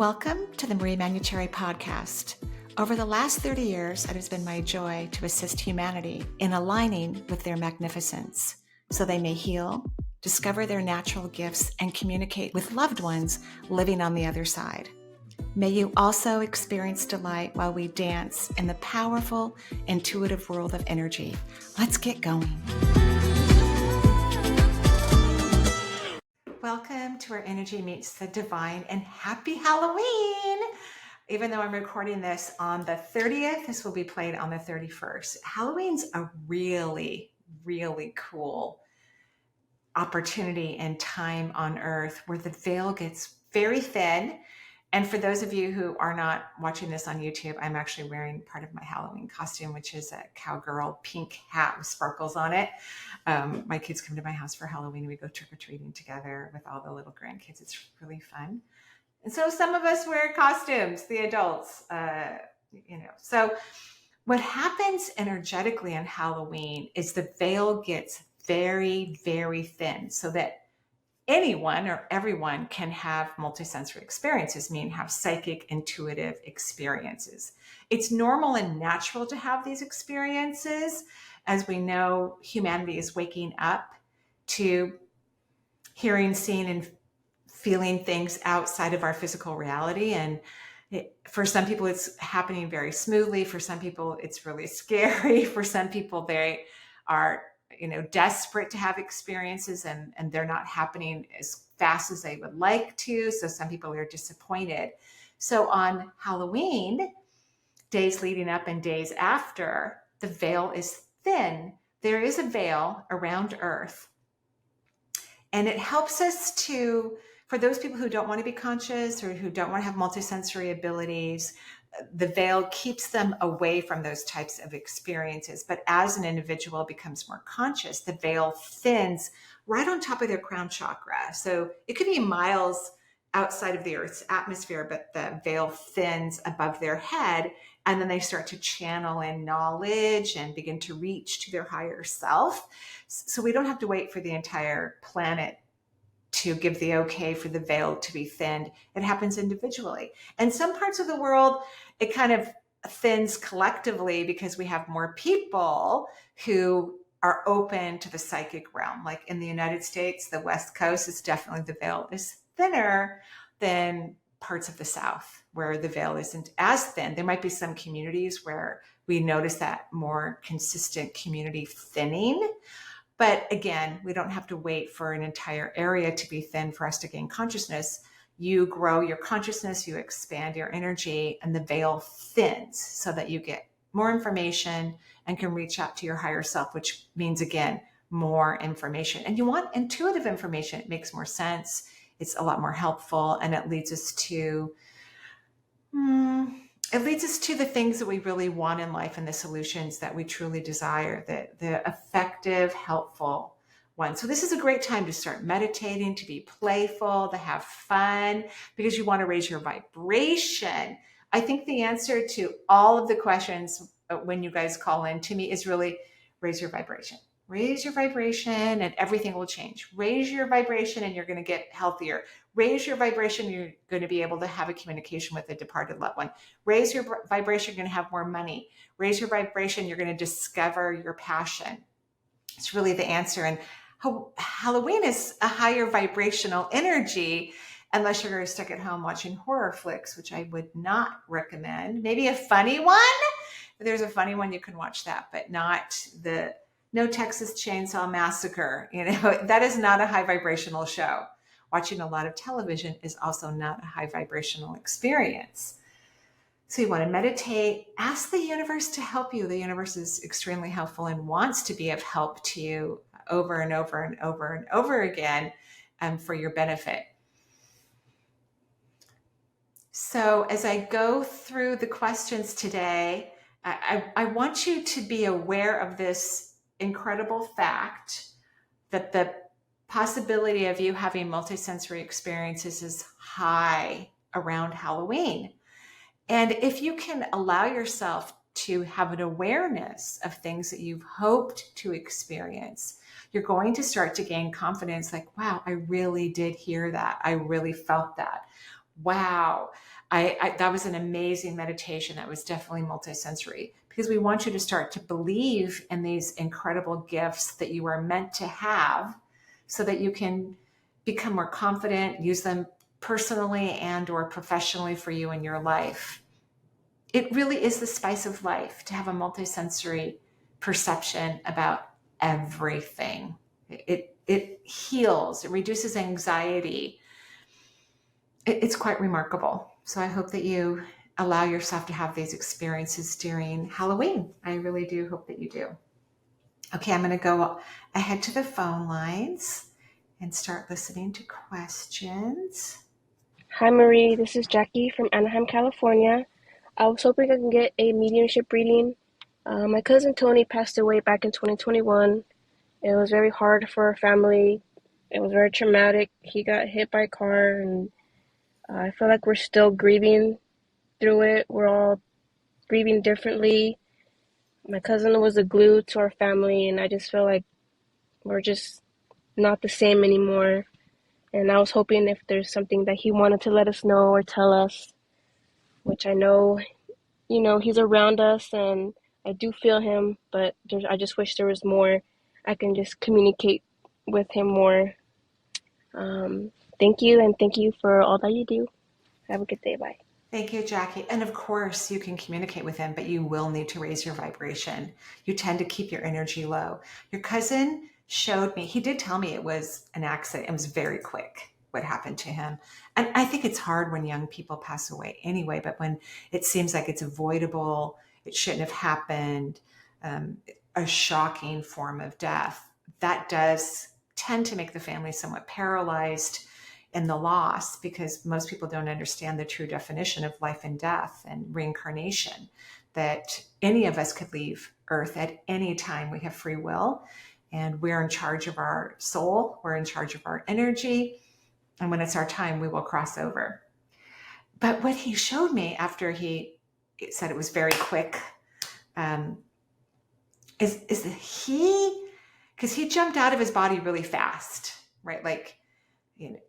Welcome to the Manuchehri podcast. Over the last 30 years, it has been my joy to assist humanity in aligning with their magnificence so they may heal, discover their natural gifts, and communicate with loved ones living on the other side. May you also experience delight while we dance in the powerful, intuitive world of energy. Let's get going. Welcome to where energy meets the divine, and happy Halloween! Even though I'm recording this on the 30th, this will be played on the 31st. Halloween's a really, really cool opportunity and time on Earth where the veil gets very thin. And for those of you who are not watching this on YouTube, I'm actually wearing part of my Halloween costume, which is a cowgirl pink hat with sparkles on it. My kids come to my house for Halloween. We go trick-or-treating together with all the little grandkids. It's really fun. And so some of us wear costumes, the adults, So what happens energetically on Halloween is the veil gets very, very thin so that anyone or everyone can have multisensory experiences, meaning have psychic, intuitive experiences. It's normal and natural to have these experiences. As we know, humanity is waking up to hearing, seeing, and feeling things outside of our physical reality. And for some people, it's happening very smoothly. For some people, it's really scary. For some people, they are desperate to have experiences and they're not happening as fast as they would like to. So some people are disappointed. So on Halloween, days leading up and days after, the veil is thin. There is a veil around Earth. And it helps us for those people who don't want to be conscious or who don't want to have multisensory abilities, the veil keeps them away from those types of experiences. But as an individual becomes more conscious, the veil thins right on top of their crown chakra. So it could be miles outside of the Earth's atmosphere, but the veil thins above their head. And then they start to channel in knowledge and begin to reach to their higher self. So we don't have to wait for the entire planet to give the okay for the veil to be thinned. It happens individually. And some parts of the world, it kind of thins collectively because we have more people who are open to the psychic realm. Like in the United States, the West Coast is definitely, the veil is thinner than parts of the South where the veil isn't as thin. There might be some communities where we notice that more consistent community thinning. But again, we don't have to wait for an entire area to be thin for us to gain consciousness. You grow your consciousness, you expand your energy, and the veil thins so that you get more information and can reach out to your higher self, which means, again, more information. And you want intuitive information. It makes more sense. It's a lot more helpful, and it leads us to the things that we really want in life and the solutions that we truly desire, the effective, helpful ones. So this is a great time to start meditating, to be playful, to have fun, because you want to raise your vibration. I think the answer to all of the questions when you guys call in to me is really raise your vibration. Raise your vibration and everything will change. Raise your vibration and you're going to get healthier. Raise your vibration, you're going to be able to have a communication with a departed loved one. Raise your vibration, you're going to have more money. Raise your vibration, you're going to discover your passion. It's really the answer. And Halloween is a higher vibrational energy, unless you're stuck at home watching horror flicks, which I would not recommend. Maybe a funny one. If there's a funny one, you can watch that, but not no Texas Chainsaw Massacre. That is not a high vibrational show. Watching a lot of television is also not a high vibrational experience. So you want to meditate, ask the universe to help you. The universe is extremely helpful and wants to be of help to you over and over and over and over again for your benefit. So as I go through the questions today, I want you to be aware of this incredible fact that the possibility of you having multisensory experiences is high around Halloween. And if you can allow yourself to have an awareness of things that you've hoped to experience, you're going to start to gain confidence like, wow, I really did hear that. I really felt that. wow, that was an amazing meditation. That was definitely multisensory, because we want you to start to believe in these incredible gifts that you are meant to have, so that you can become more confident, use them personally and or professionally for you in your life. It really is the spice of life to have a multisensory perception about everything. It heals, it reduces anxiety. It's quite remarkable. So I hope that you allow yourself to have these experiences during Halloween. I really do hope that you do. Okay, I'm going to go ahead to the phone lines and start listening to questions. Hi Marie, this is Jackie from Anaheim, California. I was hoping I can get a mediumship reading. My cousin Tony passed away back in 2021. It was very hard for our family. It was very traumatic. He got hit by a car, and I feel like we're still grieving through it. We're all grieving differently. My cousin was the glue to our family, and I just feel like we're just not the same anymore. And I was hoping if there's something that he wanted to let us know or tell us, which I know, he's around us and I do feel him, but I just wish there was more. I can just communicate with him more. Thank you, and thank you for all that you do. Have a good day. Bye. Thank you, Jackie. And of course, you can communicate with him, but you will need to raise your vibration. You tend to keep your energy low. Your cousin showed me, he did tell me it was an accident. It was very quick what happened to him. And I think it's hard when young people pass away anyway, but when it seems like it's avoidable, it shouldn't have happened, a shocking form of death, that does tend to make the family somewhat paralyzed in the loss, because most people don't understand the true definition of life and death and reincarnation, that any of us could leave Earth at any time. We have free will, and we're in charge of our soul. We're in charge of our energy. And when it's our time, we will cross over. But what he showed me after he said it was very quick, is that because he jumped out of his body really fast, right? Like,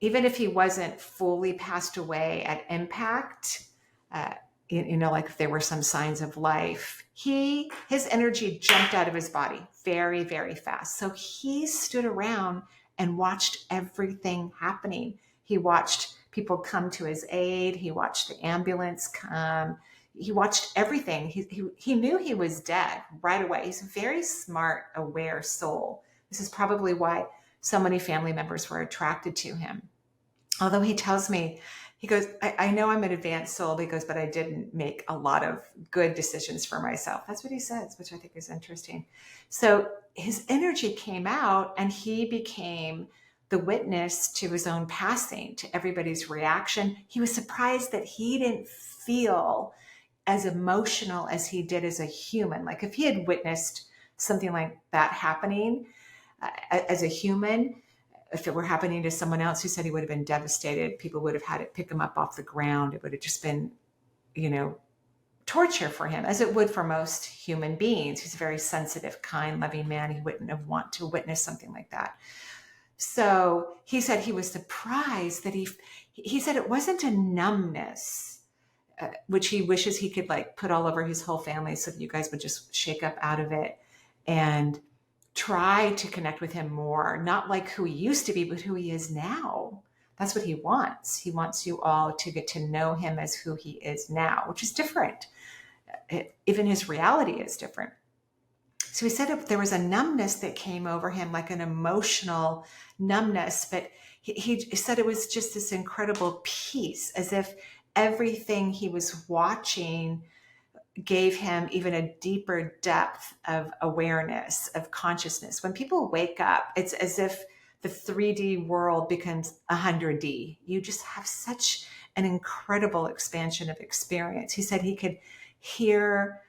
even if he wasn't fully passed away at impact, like if there were some signs of life, his energy jumped out of his body very, very fast. So he stood around and watched everything happening. He watched people come to his aid. He watched the ambulance come. He watched everything. He knew he was dead right away. He's a very smart, aware soul. This is probably why so many family members were attracted to him. Although he tells me, he goes, I know I'm an advanced soul, he goes, but I didn't make a lot of good decisions for myself. That's what he says, which I think is interesting. So his energy came out and he became the witness to his own passing, to everybody's reaction. He was surprised that he didn't feel as emotional as he did as a human. Like if he had witnessed something like that happening, as a human, if it were happening to someone else, who said he would have been devastated, people would have had to pick him up off the ground. It would have just been, torture for him, as it would for most human beings. He's a very sensitive, kind, loving man. He wouldn't have want to witness something like that. So he said he was surprised that he said it wasn't a numbness, which he wishes he could like put all over his whole family so that you guys would just shake up out of it and try to connect with him more, not like who he used to be, but who he is now. That's what he wants. He wants you all to get to know him as who he is now, which is different. Even his reality is different. So he said there was a numbness that came over him, like an emotional numbness, but he said it was just this incredible peace, as if everything he was watching gave him even a deeper depth of awareness, of consciousness. When people wake up, it's as if the 3D world becomes 100D. You just have such an incredible expansion of experience. He said he could hear,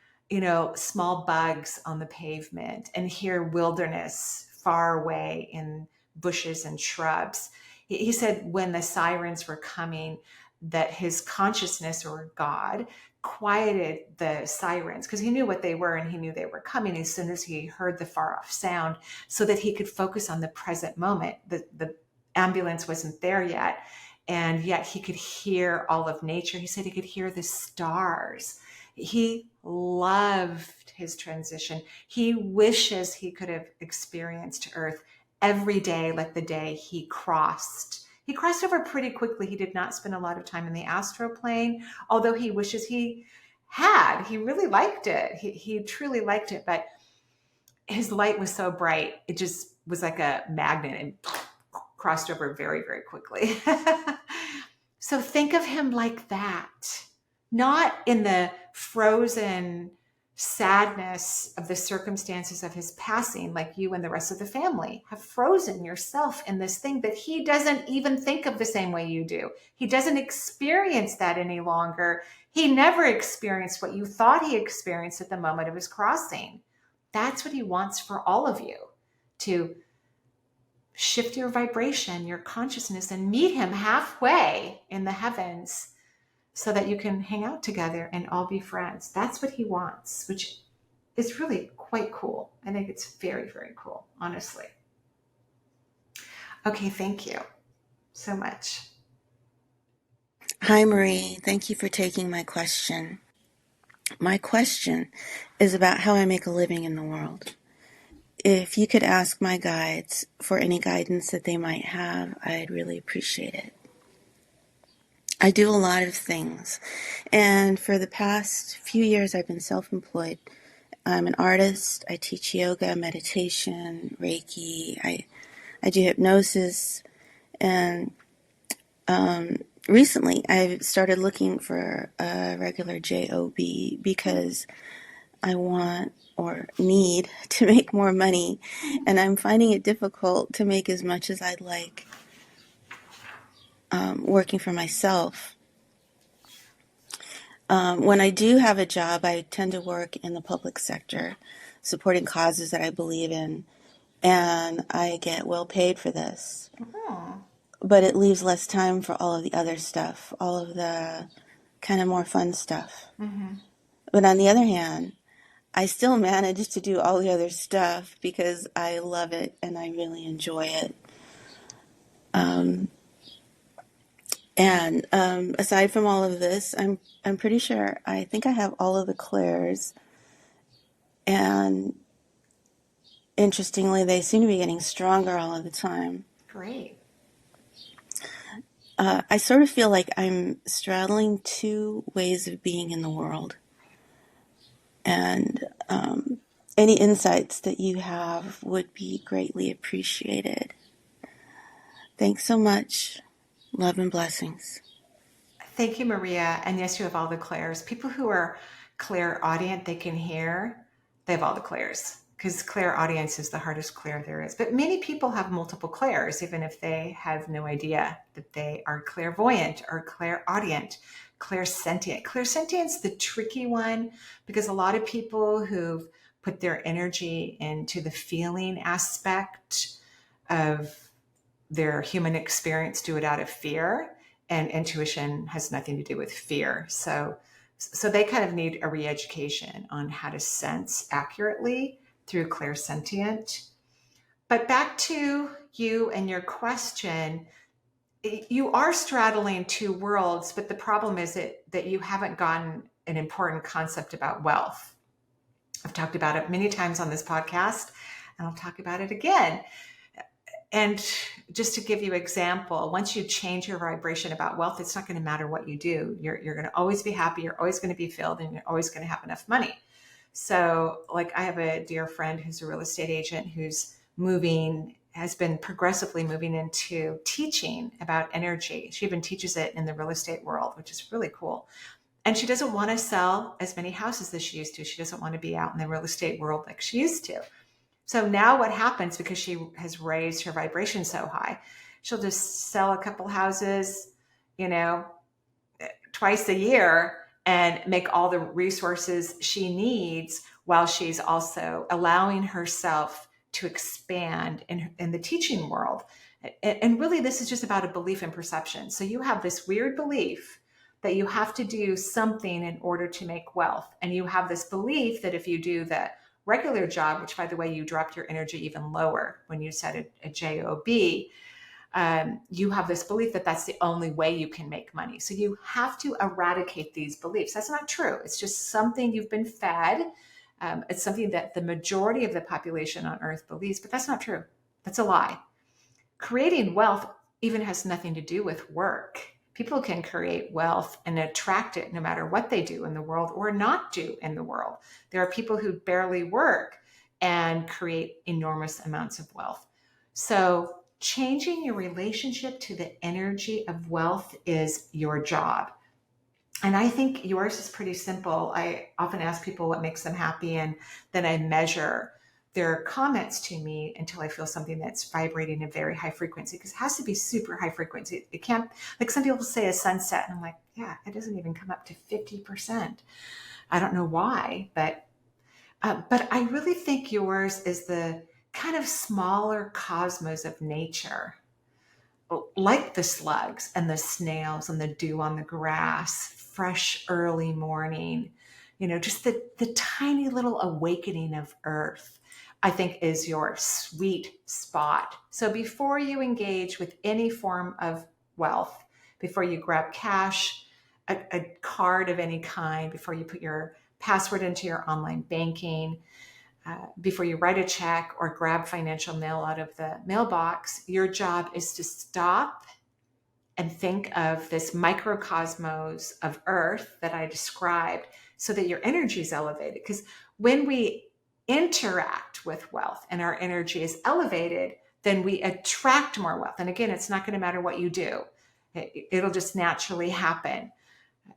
small bugs on the pavement and hear wilderness far away in bushes and shrubs. He said when the sirens were coming, that his consciousness, or God, quieted the sirens, because he knew what they were and he knew they were coming as soon as he heard the far off sound, so that he could focus on the present moment. The ambulance wasn't there yet, and yet he could hear all of nature. He said he could hear the stars. He loved his transition. He wishes he could have experienced Earth every day like the day he crossed. He crossed over pretty quickly. He did not spend a lot of time in the astral plane, although he wishes he had. He really liked it. He truly liked it, but his light was so bright, it just was like a magnet and crossed over very, very quickly. So think of him like that, not in the frozen sadness of the circumstances of his passing, like you and the rest of the family have frozen yourself in this thing that he doesn't even think of the same way you do. He doesn't experience that any longer. He never experienced what you thought he experienced at the moment of his crossing. That's what he wants for all of you, to shift your vibration, your consciousness, and meet him halfway in the heavens so that you can hang out together and all be friends. That's what he wants, which is really quite cool. I think it's very, very cool, honestly. Okay, thank you so much. Hi, Marie. Thank you for taking my question. My question is about how I make a living in the world. If you could ask my guides for any guidance that they might have, I'd really appreciate it. I do a lot of things, and for the past few years I've been self-employed. I'm an artist. I teach yoga, meditation, Reiki. I do hypnosis, and recently I've started looking for a regular job because I want or need to make more money, and I'm finding it difficult to make as much as I'd like working for myself. When I do have a job, I tend to work in the public sector, supporting causes that I believe in, and I get well paid for this. Oh. But it leaves less time for all of the other stuff, all of the kind of more fun stuff. Mm-hmm. But on the other hand, I still manage to do all the other stuff because I love it and I really enjoy it. And aside from all of this, I'm pretty sure I think I have all of the clairs, and interestingly, they seem to be getting stronger all of the time. Great. I sort of feel like I'm straddling two ways of being in the world, and any insights that you have would be greatly appreciated. Thanks so much. Love and blessings. Thank you, Maria. And yes, you have all the clairs. People who are clairaudient, they can hear, they have all the clairs, because clairaudience is the hardest clair there is. But many people have multiple clairs, even if they have no idea that they are clairvoyant or clairaudient, clairsentient. Clairsentient's the tricky one, because a lot of people who've put their energy into the feeling aspect of their human experience do it out of fear, and intuition has nothing to do with fear. So they kind of need a re-education on how to sense accurately through clairsentient. But back to you and your question, you are straddling two worlds, but the problem is that you haven't gotten an important concept about wealth. I've talked about it many times on this podcast, and I'll talk about it again. And just to give you an example, once you change your vibration about wealth, it's not going to matter what you do. You're going to always be happy. You're always going to be filled, and you're always going to have enough money. So like I have a dear friend who's a real estate agent who's has been progressively moving into teaching about energy. She even teaches it in the real estate world, which is really cool. And she doesn't want to sell as many houses as she used to. She doesn't want to be out in the real estate world like she used to. So now what happens, because she has raised her vibration so high, she'll just sell a couple houses, twice a year and make all the resources she needs, while she's also allowing herself to expand in the teaching world. And really, this is just about a belief and perception. So you have this weird belief that you have to do something in order to make wealth. And you have this belief that if you do the regular job, which by the way, you dropped your energy even lower when you said a job, you have this belief that that's the only way you can make money. So you have to eradicate these beliefs. That's not true. It's just something you've been fed. It's something that the majority of the population on earth believes, but that's not true. That's a lie. Creating wealth even has nothing to do with work. People can create wealth and attract it no matter what they do in the world or not do in the world. There are people who barely work and create enormous amounts of wealth. So changing your relationship to the energy of wealth is your job. And I think yours is pretty simple. I often ask people what makes them happy, and then I measure their comments to me until I feel something that's vibrating a very high frequency, because it has to be super high frequency. It can't, like some people say a sunset, and I'm like, yeah, it doesn't even come up to 50%. I don't know why, but I really think yours is the kind of smaller cosmos of nature, like the slugs and the snails and the dew on the grass, fresh early morning, just the tiny little awakening of earth, I think is your sweet spot. So before you engage with any form of wealth, before you grab cash, a card of any kind, before you put your password into your online banking, before you write a check or grab financial mail out of the mailbox, your job is to stop and think of this microcosmos of earth that I described, so that your energy is elevated. Because when we interact with wealth and our energy is elevated, then we attract more wealth. And again, it's not going to matter what you do. It'll just naturally happen.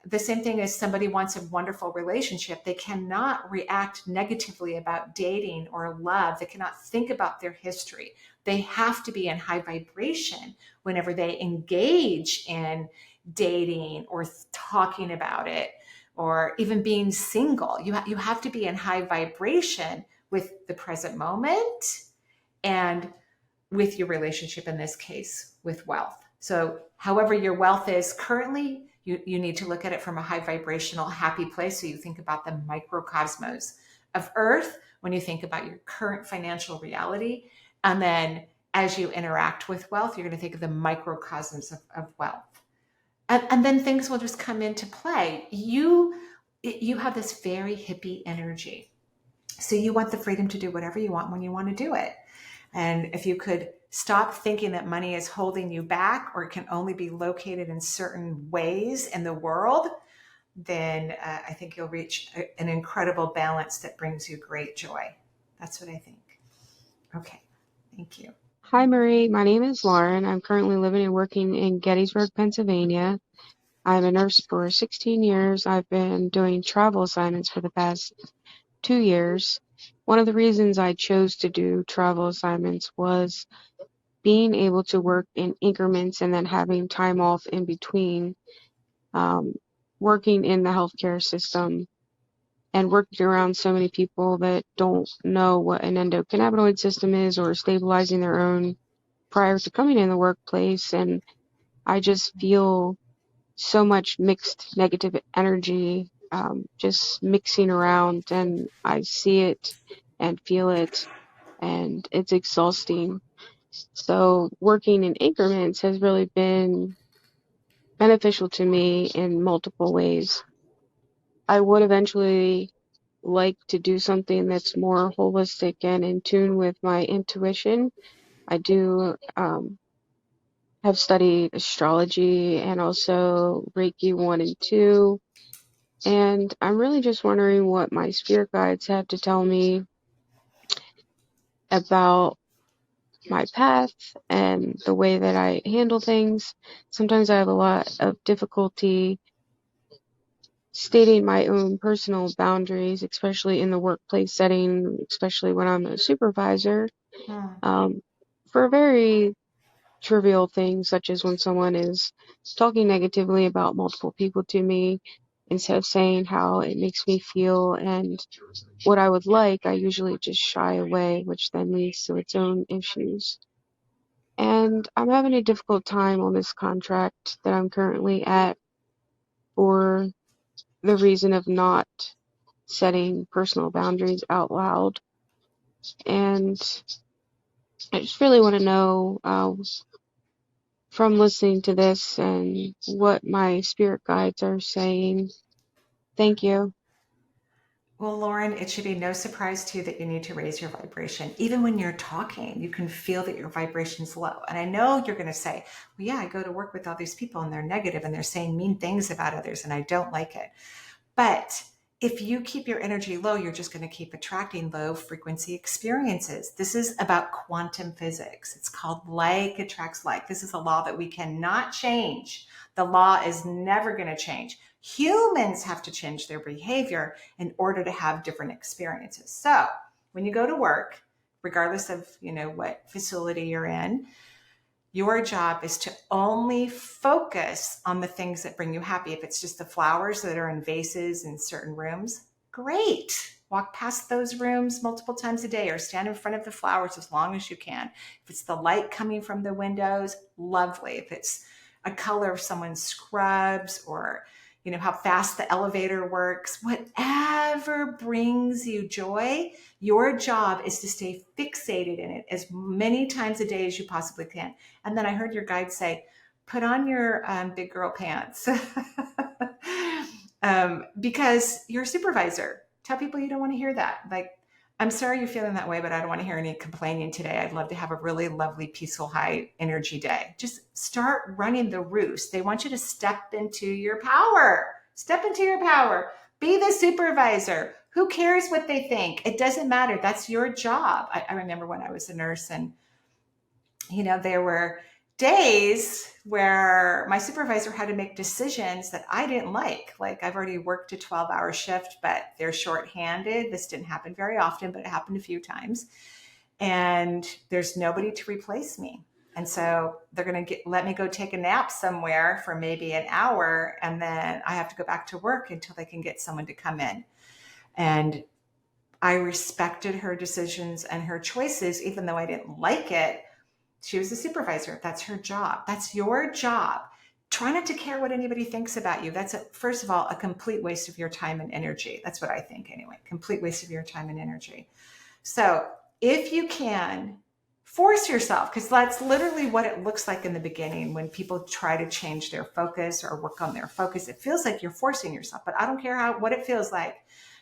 The same thing as somebody wants a wonderful relationship. They cannot react negatively about dating or love. They cannot think about their history. They have to be in high vibration whenever they engage in dating or talking about it, or even being single. You have to be in high vibration with the present moment and with your relationship, in this case, with wealth. So however your wealth is currently, you need to look at it from a high vibrational, happy place. So you think about the microcosmos of earth when you think about your current financial reality. And then as you interact with wealth, you're going to think of the microcosms of wealth. And then things will just come into play. You have this very hippie energy. So you want the freedom to do whatever you want when you want to do it. And if you could stop thinking that money is holding you back, or it can only be located in certain ways in the world, then I think you'll reach an incredible balance that brings you great joy. That's what I think. Okay, thank you. Hi, Marie. My name is Lauren. I'm currently living and working in Gettysburg, Pennsylvania. I'm a nurse for 16 years. I've been doing travel assignments for the past 2 years. One of the reasons I chose to do travel assignments was being able to work in increments and then having time off in between, working in the healthcare system and working around so many people that don't know what an endocannabinoid system is or stabilizing their own prior to coming in the workplace. And I just feel so much mixed negative energy, just mixing around, and I see it and feel it, and it's exhausting. So working in increments has really been beneficial to me in multiple ways. I would eventually like to do something that's more holistic and in tune with my intuition. I do have studied astrology and also Reiki 1 and 2. And I'm really just wondering what my spirit guides have to tell me about my path and the way that I handle things. Sometimes I have a lot of difficulty stating my own personal boundaries, especially in the workplace setting, especially when I'm a supervisor, for very trivial things, such as when someone is talking negatively about multiple people to me, instead of saying how it makes me feel and what I would like, I usually just shy away, which then leads to its own issues. And I'm having a difficult time on this contract that I'm currently at for the reason of not setting personal boundaries out loud. And I just really want to know from listening to this and what my spirit guides are saying. Thank you. Well, Lauren, it should be no surprise to you that you need to raise your vibration. Even when you're talking, you can feel that your vibration's low. And I know you're going to say, well, yeah, I go to work with all these people and they're negative and they're saying mean things about others and I don't like it. But if you keep your energy low, you're just going to keep attracting low frequency experiences. This is about quantum physics. It's called like attracts like. This is a law that we cannot change. The law is never going to change. Humans have to change their behavior in order to have different experiences. So when you go to work, regardless of, what facility you're in, your job is to only focus on the things that bring you happy. If it's just the flowers that are in vases in certain rooms, great. Walk past those rooms multiple times a day or stand in front of the flowers as long as you can. If it's the light coming from the windows, lovely. If it's a color of someone's scrubs or how fast the elevator works, whatever brings you joy, your job is to stay fixated in it as many times a day as you possibly can. And then I heard your guide say, put on your big girl pants because you're a supervisor. Tell people you don't want to hear that. Like, I'm sorry you're feeling that way, but I don't want to hear any complaining today. I'd love to have a really lovely, peaceful, high energy day. Just start running the roost. They want you to step into your power. Step into your power. Be the supervisor. Who cares what they think? It doesn't matter. That's your job. I remember when I was a nurse and, there were days where my supervisor had to make decisions that I didn't like. Like, I've already worked a 12-hour shift, but they're shorthanded. This didn't happen very often, but it happened a few times. And there's nobody to replace me. And so they're going to let me go take a nap somewhere for maybe an hour. And then I have to go back to work until they can get someone to come in. And I respected her decisions and her choices, even though I didn't like it. She was a supervisor. That's her job. That's your job. Try not to care what anybody thinks about you. That's, first of all, a complete waste of your time and energy. That's what I think anyway. Complete waste of your time and energy. So if you can, force yourself, because that's literally what it looks like in the beginning when people try to change their focus or work on their focus. It feels like you're forcing yourself, but I don't care what it feels like.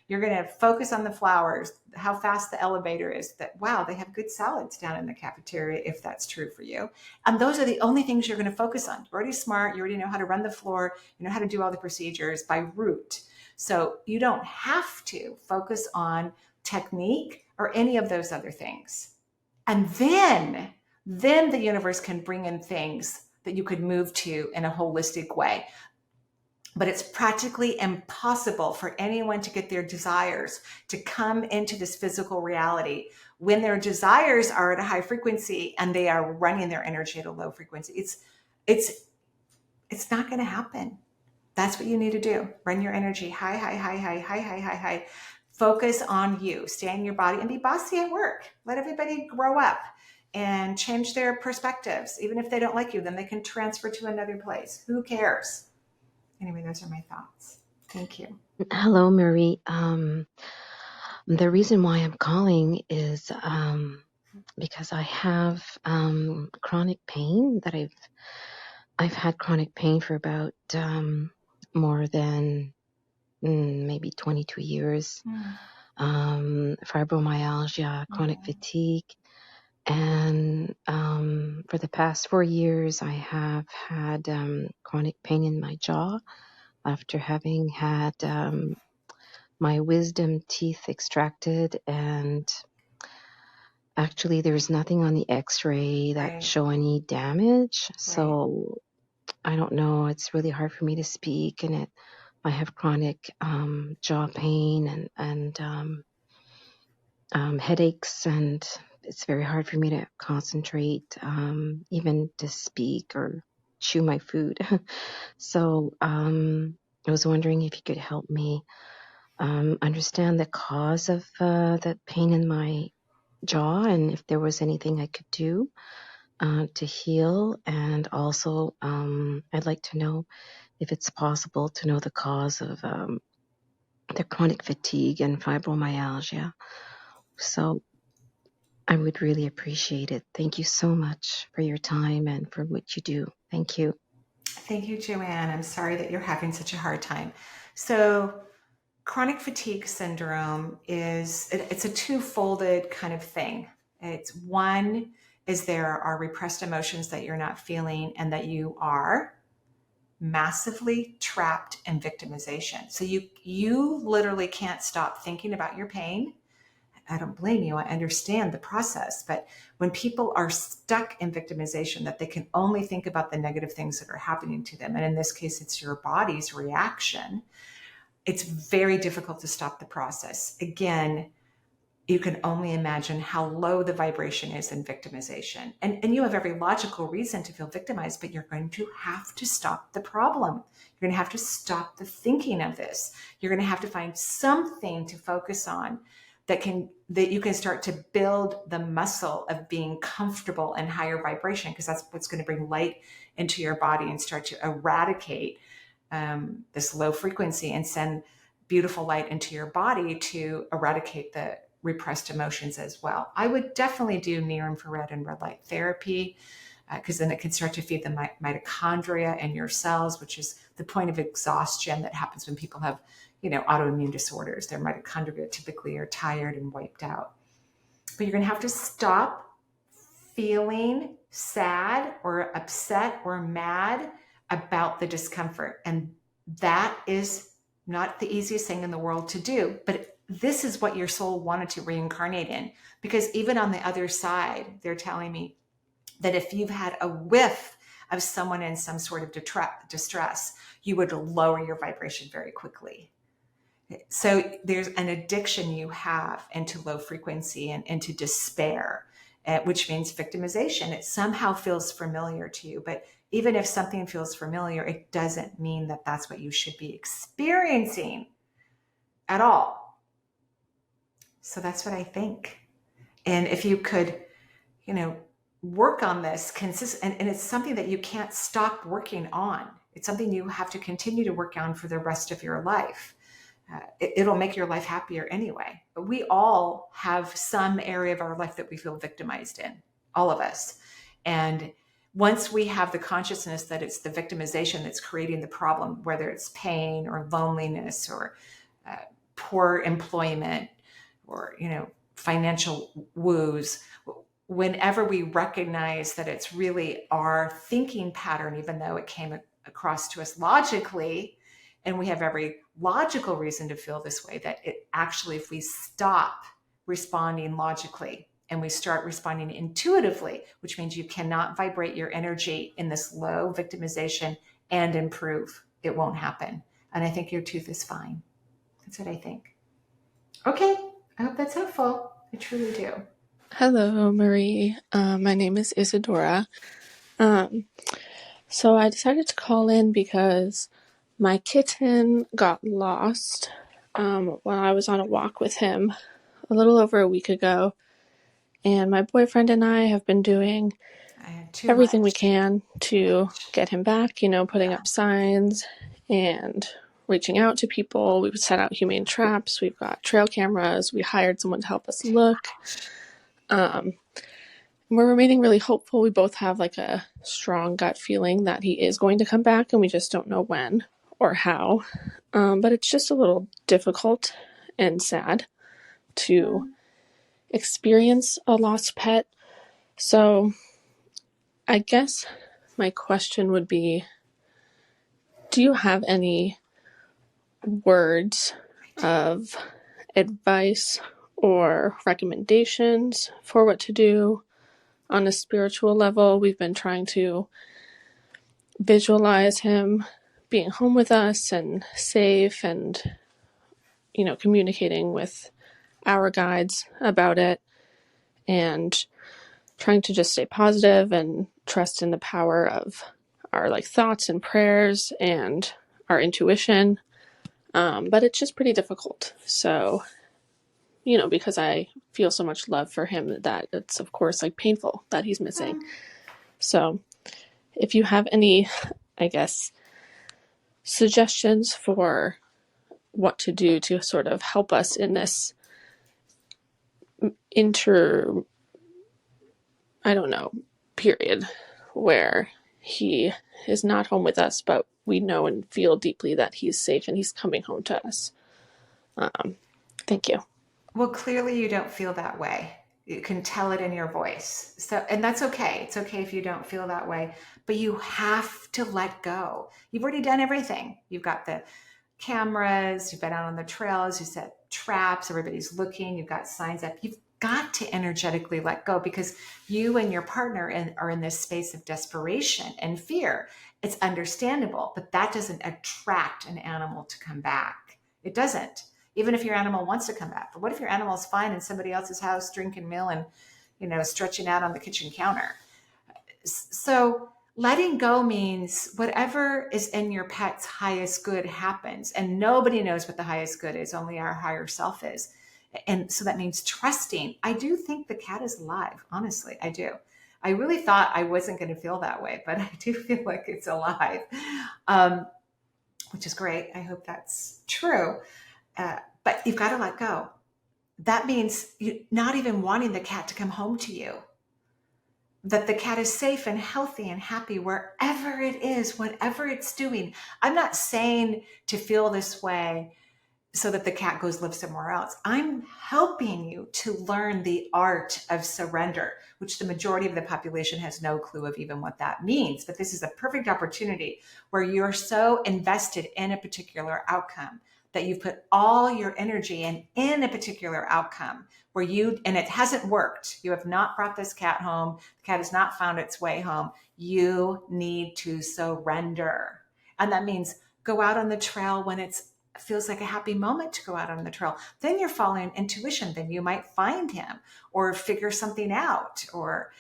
You're going to focus on the flowers, how fast the elevator is, that, wow, they have good salads down in the cafeteria, if that's true for you. And those are the only things you're going to focus on. You're already smart. You already know how to run the floor. You know how to do all the procedures by rote. So you don't have to focus on technique or any of those other things. And then the universe can bring in things that you could move to in a holistic way. But it's practically impossible for anyone to get their desires to come into this physical reality when their desires are at a high frequency and they are running their energy at a low frequency. It's not going to happen. That's what you need to do. Run your energy high, high, high, high, high, high, high, high. Focus on you. Stay in your body and be bossy at work. Let everybody grow up and change their perspectives. Even if they don't like you, then they can transfer to another place. Who cares? Anyway, those are my thoughts. Thank you. Hello, Marie. The reason why I'm calling is because I have chronic pain that I've had chronic pain for about more than maybe 22 years. Fibromyalgia, chronic fatigue. And for the past 4 years, I have had chronic pain in my jaw after having had my wisdom teeth extracted. And actually, there's nothing on the x-ray that show any damage. Right. So I don't know. It's really hard for me to speak. And I have chronic jaw pain and headaches, and it's very hard for me to concentrate, even to speak or chew my food. So I was wondering if you could help me understand the cause of the pain in my jaw, and if there was anything I could do to heal. And also, I'd like to know if it's possible to know the cause of the chronic fatigue and fibromyalgia. So I would really appreciate it. Thank you so much for your time and for what you do. Thank you. Thank you, Joanne. I'm sorry that you're having such a hard time. So chronic fatigue syndrome it's a two-folded kind of thing. It's one is there are repressed emotions that you're not feeling and that you are massively trapped in victimization. So you literally can't stop thinking about your pain. I don't blame you. I understand the process. But when people are stuck in victimization, that they can only think about the negative things that are happening to them, and in this case, it's your body's reaction, it's very difficult to stop the process. Again, you can only imagine how low the vibration is in victimization. And you have every logical reason to feel victimized, but you're going to have to stop the problem. You're going to have to stop the thinking of this. You're going to have to find something to focus on that you can start to build the muscle of being comfortable in higher vibration, because that's what's going to bring light into your body and start to eradicate this low frequency and send beautiful light into your body to eradicate the repressed emotions as well. I would definitely do near infrared and red light therapy, because then it can start to feed the mitochondria in your cells, which is the point of exhaustion that happens when people have, autoimmune disorders. Their mitochondria typically are tired and wiped out. But you're going to have to stop feeling sad or upset or mad about the discomfort. And that is not the easiest thing in the world to do, but this is what your soul wanted to reincarnate in. Because even on the other side, they're telling me that if you've had a whiff of someone in some sort of distress, you would lower your vibration very quickly. So there's an addiction you have into low frequency and into despair, which means victimization. It somehow feels familiar to you, but even if something feels familiar, it doesn't mean that that's what you should be experiencing at all. So that's what I think. And if you could, work on this and it's something that you can't stop working on. It's something you have to continue to work on for the rest of your life. It'll make your life happier anyway. But we all have some area of our life that we feel victimized in, all of us. And once we have the consciousness that it's the victimization that's creating the problem, whether it's pain or loneliness or poor employment or, financial woes, whenever we recognize that it's really our thinking pattern, even though it came across to us logically, and we have every logical reason to feel this way, that it actually, if we stop responding logically and we start responding intuitively, which means you cannot vibrate your energy in this low victimization and improve, it won't happen. And I think your tooth is fine. That's what I think. Okay, I hope that's helpful. I truly do. Hello, Marie. My name is Isadora. So I decided to call in because my kitten got lost while I was on a walk with him a little over a week ago. And my boyfriend and I have been doing everything we can to get him back, putting up signs and reaching out to people. We've set out humane traps. We've got trail cameras. We hired someone to help us look. We're remaining really hopeful. We both have a strong gut feeling that he is going to come back, and we just don't know when or how. But it's just a little difficult and sad to experience a lost pet. So I guess my question would be, do you have any words of advice or recommendations for what to do on a spiritual level? We've been trying to visualize him being home with us and safe and, communicating with our guides about it and trying to just stay positive and trust in the power of our thoughts and prayers and our intuition. But it's just pretty difficult. So, because I feel so much love for him that it's of course painful that he's missing. So if you have any, I guess, suggestions for what to do to sort of help us in this period where he is not home with us, but we know and feel deeply that he's safe and he's coming home to us. Thank you. Well, clearly you don't feel that way. You can tell it in your voice. So, and that's okay. It's okay if you don't feel that way, but you have to let go. You've already done everything. You've got the cameras, you've been out on the trails, you set traps, everybody's looking, you've got signs up. You've got to energetically let go because you and your partner are in this space of desperation and fear. It's understandable, but that doesn't attract an animal to come back. It doesn't. Even if your animal wants to come back. But what if your animal's fine in somebody else's house drinking milk and, stretching out on the kitchen counter? So letting go means whatever is in your pet's highest good happens. And nobody knows what the highest good is, only our higher self is. And so that means trusting. I do think the cat is alive. Honestly, I do. I really thought I wasn't going to feel that way, but I do feel like it's alive, which is great. I hope that's true. But you've got to let go. That means you not even wanting the cat to come home to you. That the cat is safe and healthy and happy wherever it is, whatever it's doing. I'm not saying to feel this way so that the cat goes live somewhere else. I'm helping you to learn the art of surrender, which the majority of the population has no clue of even what that means. But this is a perfect opportunity where you're so invested in a particular outcome that you've put all your energy in a particular outcome and it hasn't worked. You have not brought this cat home. The cat has not found its way home. You need to surrender. And that means go out on the trail when it feels like a happy moment to go out on the trail. Then you're following intuition. Then you might find him or figure something out, or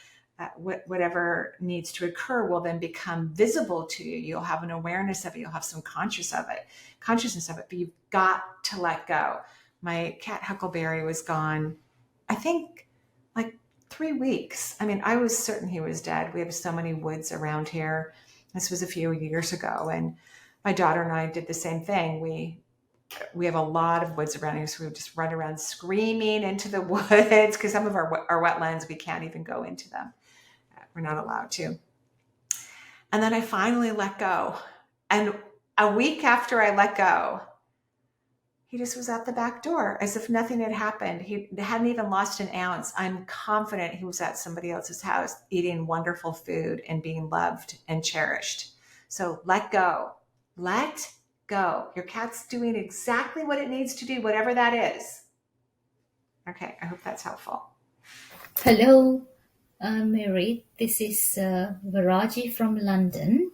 whatever needs to occur will then become visible to you. You'll have an awareness of it. You'll have some consciousness of it, but you've got to let go. My cat Huckleberry was gone, I think, like 3 weeks. I mean, I was certain he was dead. We have so many woods around here. This was a few years ago. And my daughter and I did the same thing. We have a lot of woods around here, so we would just run around screaming into the woods because some of our wetlands, we can't even go into them. We're not allowed to. And then I finally let go. And a week after I let go, he just was at the back door as if nothing had happened. He hadn't even lost an ounce. I'm confident he was at somebody else's house eating wonderful food and being loved and cherished. So let go. Let go. Your cat's doing exactly what it needs to do, whatever that is. Okay, I hope that's helpful. Hello, Mary. This is Viraji from London.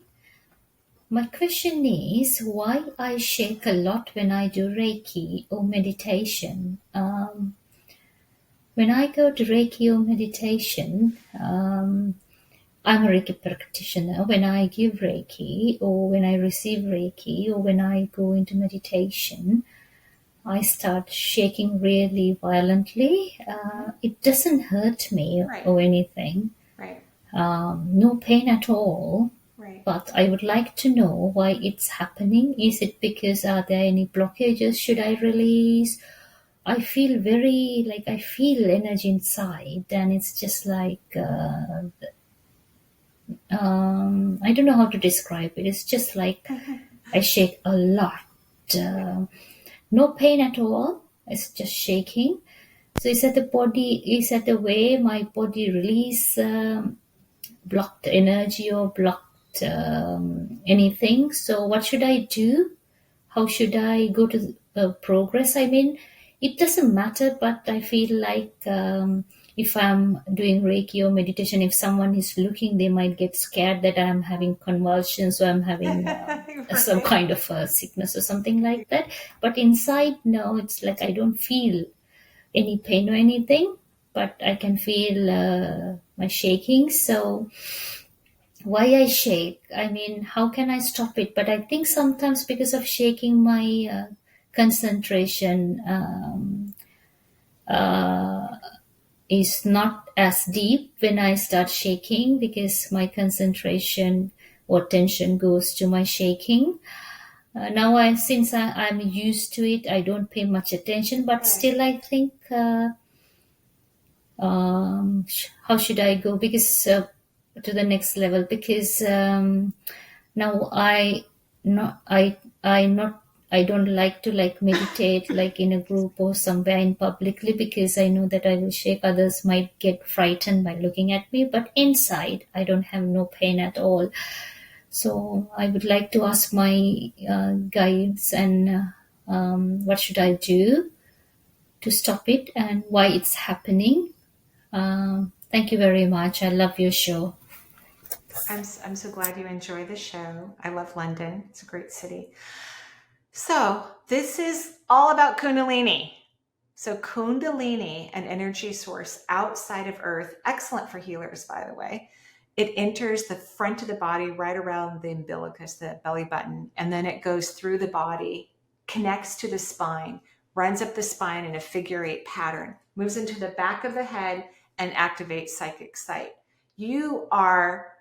My question is why I shake a lot when I do Reiki or meditation. When I go to Reiki or meditation, I'm a Reiki practitioner. When I give Reiki or when I receive Reiki or when I go into meditation, I start shaking really violently. It doesn't hurt me or anything. Right. No pain at all. Right. But I would like to know why it's happening. Is it because are there any blockages? Should I release? I feel I feel energy inside, and it's just like I don't know how to describe it. It's just like I shake a lot. No pain at all. It's just shaking. So is that the way my body release blocked energy or blocked anything? So what should I do? How should I go to progress? I mean, it doesn't matter, but I feel like if I'm doing Reiki or meditation, if someone is looking, they might get scared that I'm having convulsions or I'm having some kind of sickness or something like that. But inside, no, it's like I don't feel any pain or anything, but I can feel my shaking. So why I shake? I mean, how can I stop it? But I think sometimes because of shaking, my concentration is not as deep when I start shaking, because my concentration or attention goes to my shaking. Now, since I'm used to it, I don't pay much attention, but still I think, how should I go? Because to the next level, because now I don't like to like meditate like in a group or somewhere in publicly, because I know that I will shake. Others might get frightened by looking at me, but inside I don't have no pain at all. So I would like to ask my guides, and what should I do to stop it and why it's happening. Thank you very much. I love your show. I'm so glad you enjoy the show. I love London. It's a great city. So this is all about Kundalini. So Kundalini, an energy source outside of Earth, excellent for healers, by the way. It enters the front of the body right around the umbilicus, the belly button, and then it goes through the body, connects to the spine, runs up the spine in a figure 8 pattern, moves into the back of the head, and activates psychic sight. You are,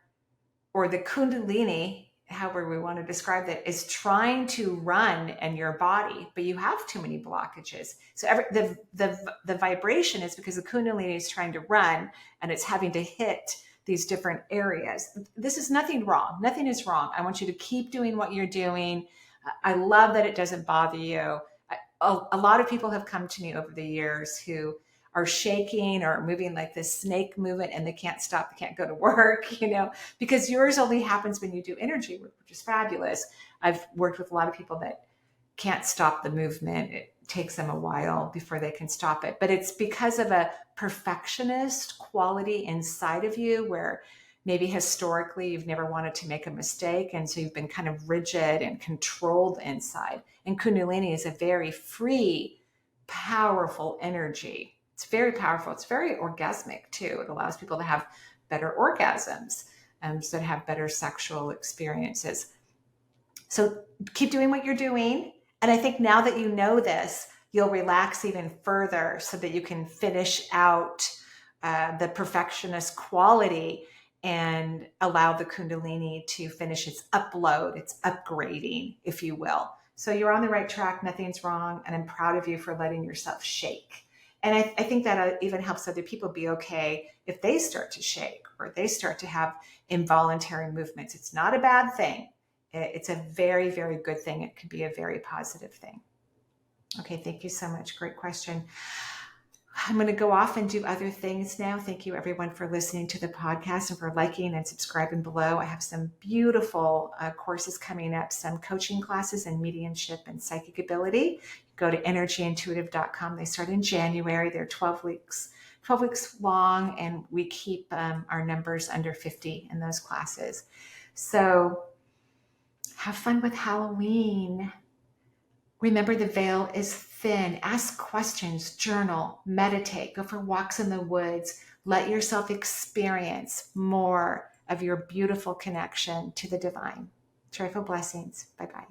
or the Kundalini, however we want to describe that, is trying to run in your body, but you have too many blockages. So the vibration is because the Kundalini is trying to run and it's having to hit these different areas. This is nothing wrong. Nothing is wrong. I want you to keep doing what you're doing. I love that it doesn't bother you. A lot of people have come to me over the years who are shaking or moving like this snake movement, and they can't stop, they can't go to work, because yours only happens when you do energy work, which is fabulous. I've worked with a lot of people that can't stop the movement. It takes them a while before they can stop it, but it's because of a perfectionist quality inside of you where maybe historically you've never wanted to make a mistake, and so you've been kind of rigid and controlled inside. And Kundalini is a very free, powerful energy. It's very powerful. It's very orgasmic too. It allows people to have better orgasms, so to have better sexual experiences. So keep doing what you're doing. And I think now that you know this, you'll relax even further so that you can finish out the perfectionist quality and allow the Kundalini to finish its upload, its upgrading, if you will. So you're on the right track. Nothing's wrong. And I'm proud of you for letting yourself shake. And I think that even helps other people be okay if they start to shake or they start to have involuntary movements. It's not a bad thing. It's a very, very good thing. It could be a very positive thing. Okay, thank you so much. Great question. I'm going to go off and do other things now. Thank you, everyone, for listening to the podcast and for liking and subscribing below. I have some beautiful courses coming up, some coaching classes in mediumship and psychic ability. Go to energyintuitive.com. They start in January. They're 12 weeks long, and we keep our numbers under 50 in those classes. So have fun with Halloween. Remember, the veil is thin. Ask questions, journal, meditate, go for walks in the woods. Let yourself experience more of your beautiful connection to the divine. Joyful blessings. Bye-bye.